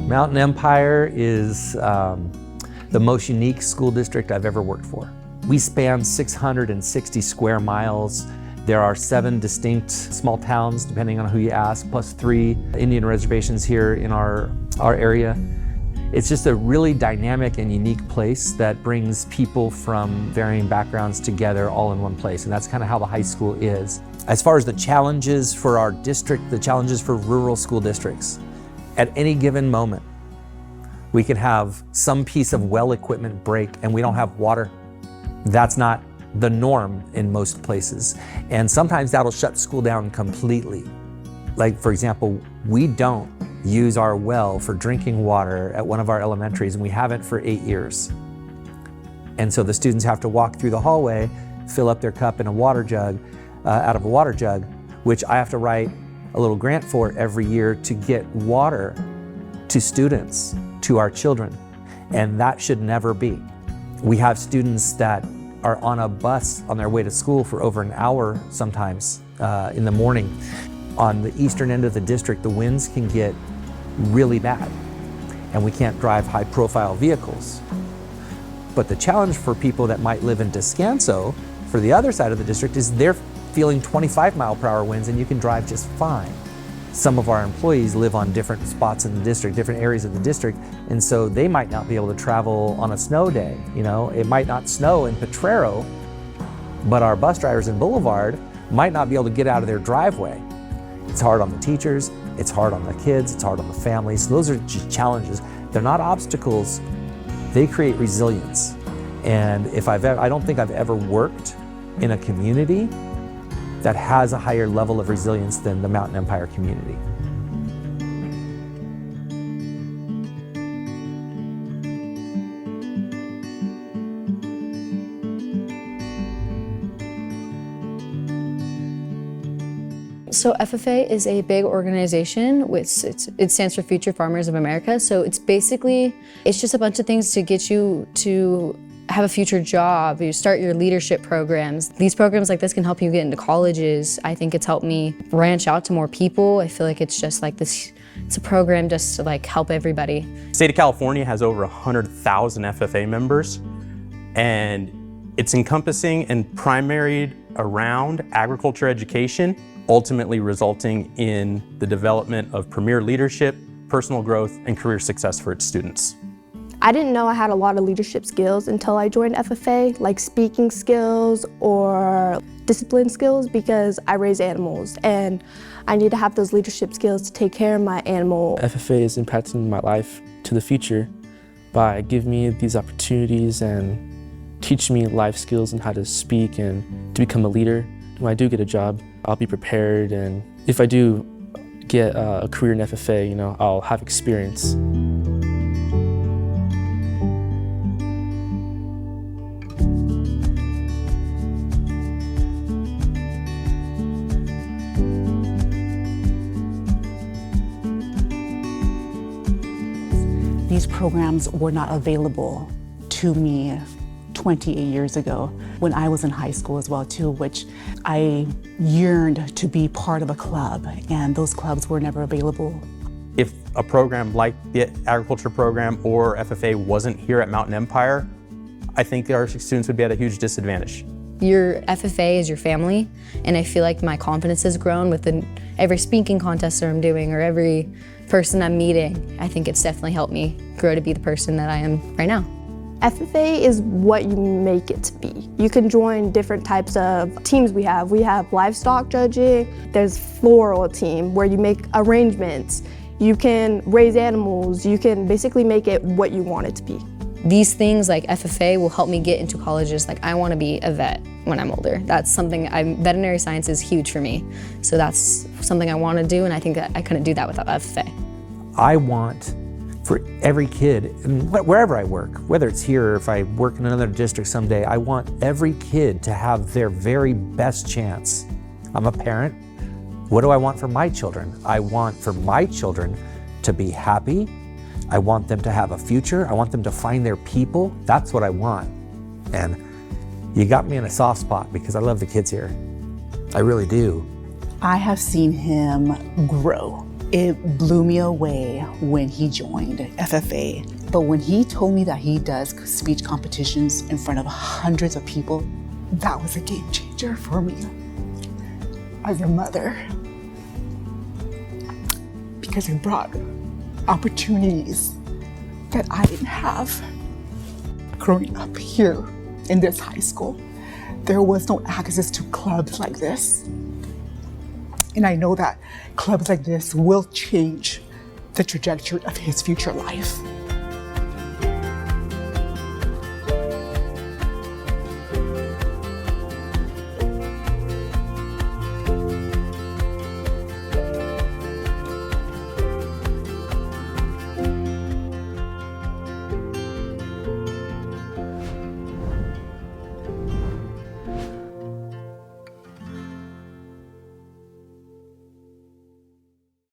Mountain Empire is the most unique school district I've ever worked for. We span 660 square miles. There are 7 distinct small towns, depending on who you ask, plus 3 Indian reservations here in our area. It's just a really dynamic and unique place that brings people from varying backgrounds together all in one place, and that's kind of how the high school is. As far as the challenges for our district, the challenges for rural school districts, at any given moment, we can have some piece of well equipment break and we don't have water. That's not the norm in most places. And sometimes that'll shut school down completely. Like, for example, we don't use our well for drinking water at one of our elementaries, and we haven't for 8 years. And so the students have to walk through the hallway, fill up their cup in a water jug, out of a water jug, which I have to write a little grant for every year to get water to students, to our children. And that should never be. We have students that are on a bus on their way to school for over an hour sometimes in the morning. On the eastern end of the district, the winds can get really bad and we can't drive high-profile vehicles. But the challenge for people that might live in Descanso, for the other side of the district, is they're feeling 25-mile-per-hour winds and you can drive just fine. Some of our employees live on different spots in the district, different areas of the district, and so they might not be able to travel on a snow day. You know, it might not snow in Potrero, but our bus drivers in Boulevard might not be able to get out of their driveway. It's hard on the teachers, it's hard on the kids, it's hard on the families. So those are just challenges. They're not obstacles, they create resilience. And I don't think I've ever worked in a community that has a higher level of resilience than the Mountain Empire community. So FFA is a big organization, which it stands for Future Farmers of America. So it's just a bunch of things to get you to have a future job, you start your leadership programs. These programs like this can help you get into colleges. I think it's helped me branch out to more people. I feel like it's just like this, it's a program just to like help everybody. The state of California has over 100,000 FFA members, and it's encompassing and primaried around agriculture education, ultimately resulting in the development of premier leadership, personal growth, and career success for its students. I didn't know I had a lot of leadership skills until I joined FFA, like speaking skills or discipline skills, because I raise animals and I need to have those leadership skills to take care of my animal. FFA is impacting my life to the future by giving me these opportunities and teaching me life skills and how to speak and to become a leader. When I do get a job, I'll be prepared, and if I do get a career in FFA, I'll have experience. These programs were not available to me 28 years ago when I was in high school as well too, which I yearned to be part of a club, and those clubs were never available. If a program like the agriculture program or FFA wasn't here at Mountain Empire, I think our students would be at a huge disadvantage. Your FFA is your family, and I feel like my confidence has grown with every speaking contest that I'm doing or every person I'm meeting. I think it's definitely helped me grow to be the person that I am right now. FFA is what you make it to be. You can join different types of teams we have. We have livestock judging, there's floral team where you make arrangements. You can raise animals, you can basically make it what you want it to be. These things like FFA will help me get into colleges. Like I want to be a vet when I'm older. That's something, veterinary science is huge for me. So that's something I want to do, and I think that I couldn't do that without FFA. I want for every kid, and wherever I work, whether it's here or if I work in another district someday, I want every kid to have their very best chance. I'm a parent. What do I want for my children? I want for my children to be happy. I want them to have a future. I want them to find their people. That's what I want. And you got me in a soft spot because I love the kids here. I really do. I have seen him grow It blew me away when he joined FFA. But when he told me that he does speech competitions in front of hundreds of people, that was a game changer for me as a mother. Because it brought opportunities that I didn't have growing up here in this high school. There was no access to clubs like this. And I know that clubs like this will change the trajectory of his future life.